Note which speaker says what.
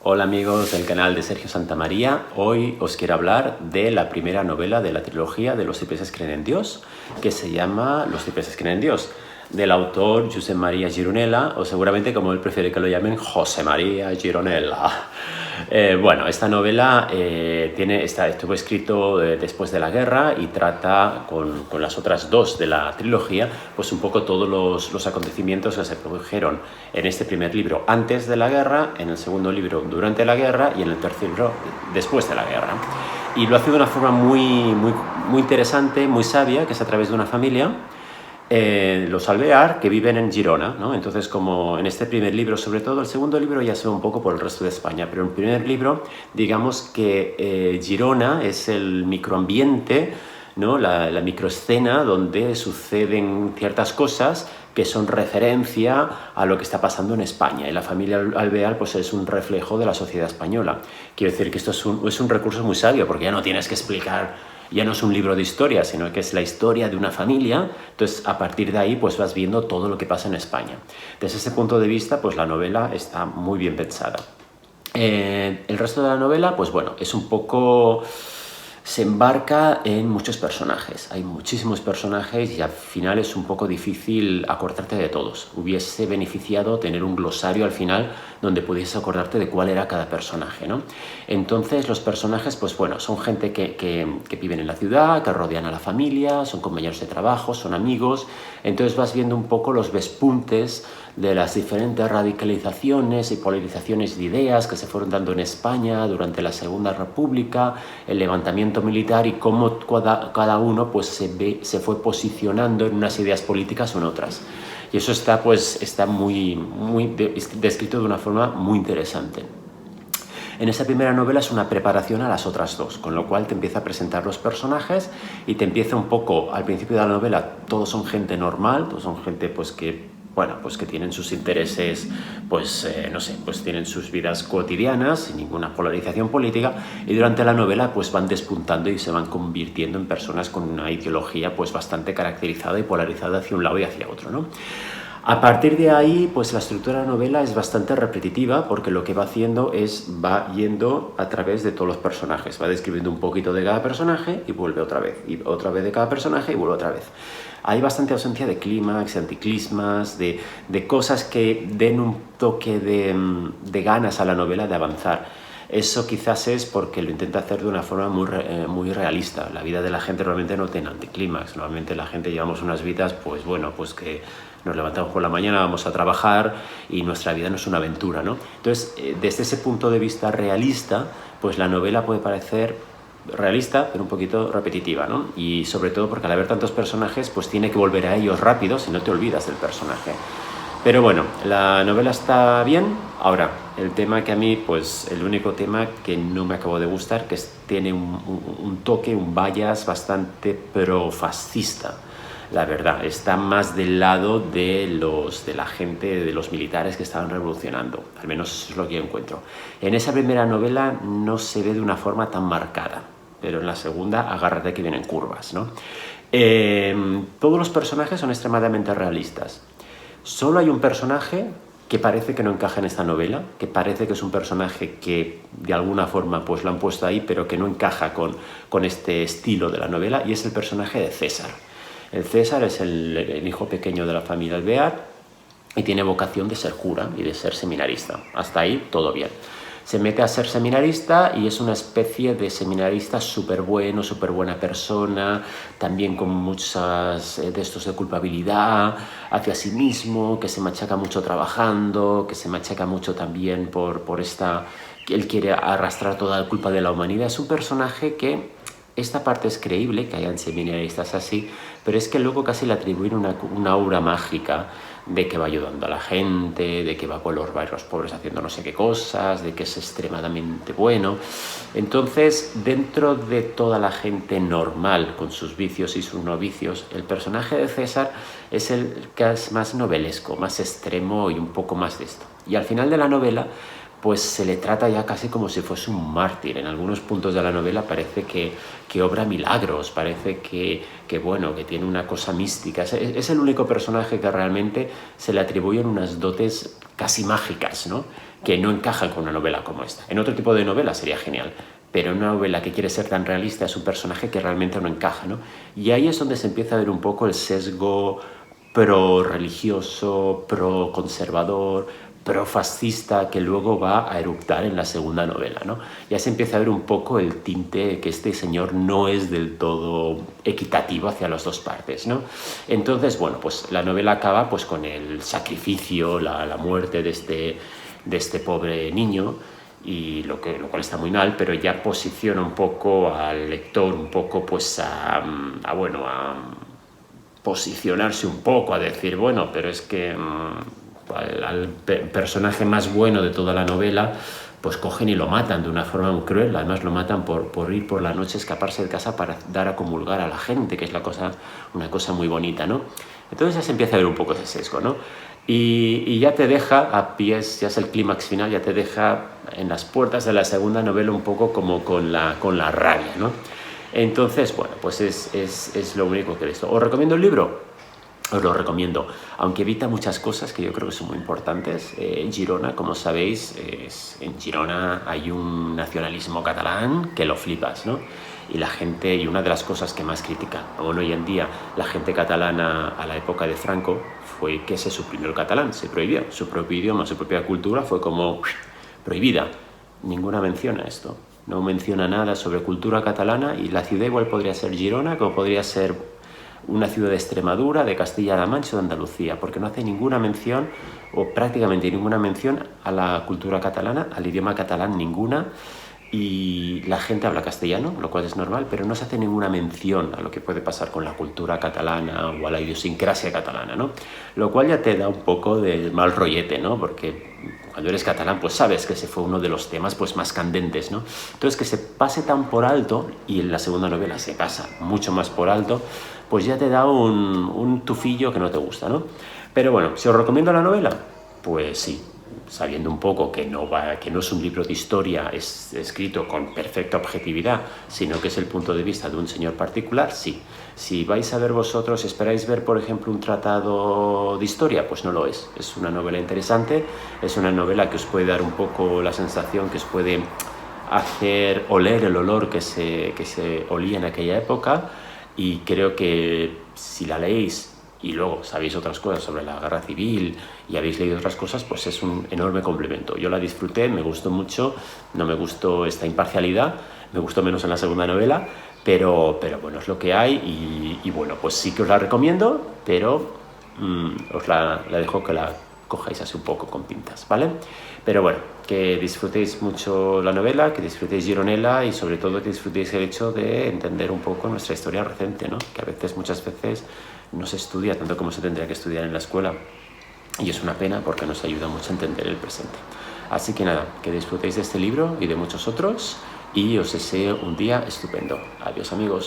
Speaker 1: Hola amigos del canal de Sergio Santamaría. Hoy os quiero hablar de la primera novela de la trilogía de Los Cipreses creen en Dios, que se llama Los Cipreses creen en Dios, del autor Josep María Gironella, o seguramente como él prefiere que lo llamen, José María Gironella. Bueno, esta novela estuvo escrito después de la guerra y trata con las otras dos de la trilogía, pues un poco todos los acontecimientos que se produjeron en este primer libro antes de la guerra, en el segundo libro durante la guerra y en el tercer libro después de la guerra. Y lo hace de una forma muy interesante, muy sabia, que es a través de una familia, los Alvear, que viven en Girona, ¿no? Entonces, como en este primer libro, sobre todo el segundo libro ya se ve un poco por el resto de España, pero en el primer libro, digamos que Girona es el microambiente, ¿no? La microescena donde suceden ciertas cosas que son referencia a lo que está pasando en España. Y la familia Alvear pues, es un reflejo de la sociedad española. Quiero decir que esto es un recurso muy sabio, porque ya no tienes que explicar, ya no es un libro de historia, sino que es la historia de una familia. Entonces, a partir de ahí, pues vas viendo todo lo que pasa en España. Desde ese punto de vista, pues la novela está muy bien pensada. El resto de la novela, pues bueno, es un poco... se embarca en muchos personajes. Hay muchísimos personajes y al final es un poco difícil acordarte de todos. Hubiese beneficiado tener un glosario al final donde pudieses acordarte de cuál era cada personaje, ¿no? Entonces los personajes, pues bueno, son gente que viven en la ciudad, que rodean a la familia, son compañeros de trabajo, son amigos. Entonces vas viendo un poco los vespuntes de las diferentes radicalizaciones y polarizaciones de ideas que se fueron dando en España durante la Segunda República, el levantamiento militar y cómo cada uno pues, se fue posicionando en unas ideas políticas o en otras. Y eso está muy descrito de una forma muy interesante. En esa primera novela es una preparación a las otras dos, con lo cual te empieza a presentar los personajes y te empieza un poco, al principio de la novela, todos son gente normal, todos son gente pues que tienen sus intereses, no sé, pues tienen sus vidas cotidianas, sin ninguna polarización política, y durante la novela pues van despuntando y se van convirtiendo en personas con una ideología pues bastante caracterizada y polarizada hacia un lado y hacia otro, ¿no? A partir de ahí, pues la estructura de la novela es bastante repetitiva porque lo que va haciendo va yendo a través de todos los personajes, va describiendo un poquito de cada personaje y vuelve otra vez, y otra vez de cada personaje y vuelve otra vez. Hay bastante ausencia de clímax, anticlismas, de cosas que den un toque de ganas a la novela de avanzar. Eso quizás es porque lo intenta hacer de una forma muy realista. La vida de la gente realmente no tiene anticlímax. Normalmente la gente llevamos unas vidas, pues bueno, pues que nos levantamos por la mañana, vamos a trabajar y nuestra vida no es una aventura, ¿no? Entonces, desde ese punto de vista realista, pues la novela puede parecer realista, pero un poquito repetitiva, ¿no? Y sobre todo porque al haber tantos personajes, pues tiene que volver a ellos rápido si no te olvidas del personaje. Pero bueno, la novela está bien. Ahora, el tema que a mí, pues el único tema que no me acabó de gustar, que tiene un toque, un bias bastante profascista. La verdad, está más del lado de la gente, de los militares que estaban revolucionando. Al menos eso es lo que yo encuentro. En esa primera novela no se ve de una forma tan marcada, pero en la segunda, agárrate que vienen curvas, ¿no? Todos los personajes son extremadamente realistas. Solo hay un personaje que parece que no encaja en esta novela, que parece que es un personaje que de alguna forma pues lo han puesto ahí, pero que no encaja con este estilo de la novela, y es el personaje de César. El César es el hijo pequeño de la familia Alvear y tiene vocación de ser cura y de ser seminarista. Hasta ahí todo bien. Se mete a ser seminarista y es una especie de seminarista súper bueno, súper buena persona, también con muchas de estos de culpabilidad hacia sí mismo, que se machaca mucho trabajando, que se machaca mucho también por esta... que él quiere arrastrar toda la culpa de la humanidad. Es un personaje que... esta parte es creíble, que hayan seminaristas así, pero es que luego casi le atribuyen una aura mágica de que va ayudando a la gente, de que va por los barrios pobres haciendo no sé qué cosas, de que es extremadamente bueno. Entonces, dentro de toda la gente normal, con sus vicios y sus no vicios, el personaje de César es el que es más novelesco, más extremo y un poco más de esto. Y al final de la novela, pues se le trata ya casi como si fuese un mártir. En algunos puntos de la novela parece que obra milagros, parece que tiene una cosa mística. Es el único personaje que realmente se le atribuyen unas dotes casi mágicas, ¿no? que no encaja con una novela como esta. En otro tipo de novela sería genial, pero en una novela que quiere ser tan realista es un personaje que realmente no encaja, ¿no? Y ahí es donde se empieza a ver un poco el sesgo pro-religioso, pro-conservador, pro-fascista que luego va a eruptar en la segunda novela, ¿no? Ya se empieza a ver un poco el tinte que este señor no es del todo equitativo hacia las dos partes, ¿no? Entonces, bueno, pues la novela acaba pues con el sacrificio, la muerte de este pobre niño, y lo cual está muy mal, pero ya posiciona un poco al lector un poco pues a posicionarse un poco, a decir, bueno, pero es que al personaje más bueno de toda la novela pues cogen y lo matan de una forma muy cruel. Además lo matan por ir por la noche, escaparse de casa para dar a comulgar a la gente, que es una cosa muy bonita, ¿no? Entonces ya se empieza a ver un poco ese sesgo, ¿no? Y ya te deja a pies, ya es el clímax final, ya te deja en las puertas de la segunda novela un poco como con la rabia, ¿no? Entonces, bueno, pues es lo único que he visto. ¿Os recomiendo el libro? Os lo recomiendo, aunque evita muchas cosas que yo creo que son muy importantes. Girona, como sabéis, en Girona hay un nacionalismo catalán que lo flipas, ¿no? Y la gente, y una de las cosas que más critica aún hoy en día la gente catalana a la época de Franco fue que se suprimió el catalán, se prohibió. Su propio idioma, su propia cultura fue como prohibida. Ninguna menciona esto, no menciona nada sobre cultura catalana, y la ciudad igual podría ser Girona, como podría ser una ciudad de Extremadura, de Castilla-La Mancha o de Andalucía, porque no hace ninguna mención, o prácticamente ninguna mención, a la cultura catalana, al idioma catalán, ninguna. Y la gente habla castellano, lo cual es normal, pero no se hace ninguna mención a lo que puede pasar con la cultura catalana o a la idiosincrasia catalana, ¿no? Lo cual ya te da un poco de mal rollete, ¿no? Porque cuando eres catalán, pues sabes que ese fue uno de los temas pues más candentes, ¿no? Entonces, que se pase tan por alto, y en la segunda novela se pasa mucho más por alto, pues ya te da un tufillo que no te gusta, ¿no? Pero bueno, ¿si os recomiendo la novela? Pues sí, sabiendo un poco que no es un libro de historia escrito con perfecta objetividad, sino que es el punto de vista de un señor particular, sí. Si vais a ver vosotros, esperáis ver, por ejemplo, un tratado de historia, pues no lo es. Es una novela interesante, es una novela que os puede dar un poco la sensación, que os puede hacer oler el olor que se olía en aquella época, y creo que si la leéis y luego sabéis otras cosas sobre la guerra civil y habéis leído otras cosas, pues es un enorme complemento. Yo la disfruté, me gustó mucho, no me gustó esta imparcialidad, me gustó menos en la segunda novela, pero bueno, es lo que hay, y bueno, pues sí que os la recomiendo, pero os la dejo que la cojáis así un poco con pinzas, ¿vale? Pero bueno, que disfrutéis mucho la novela, que disfrutéis Gironella, y sobre todo que disfrutéis el hecho de entender un poco nuestra historia reciente, ¿no? Que muchas veces no se estudia tanto como se tendría que estudiar en la escuela, y es una pena porque nos ayuda mucho a entender el presente. Así que nada, que disfrutéis de este libro y de muchos otros, y os deseo un día estupendo. Adiós, amigos.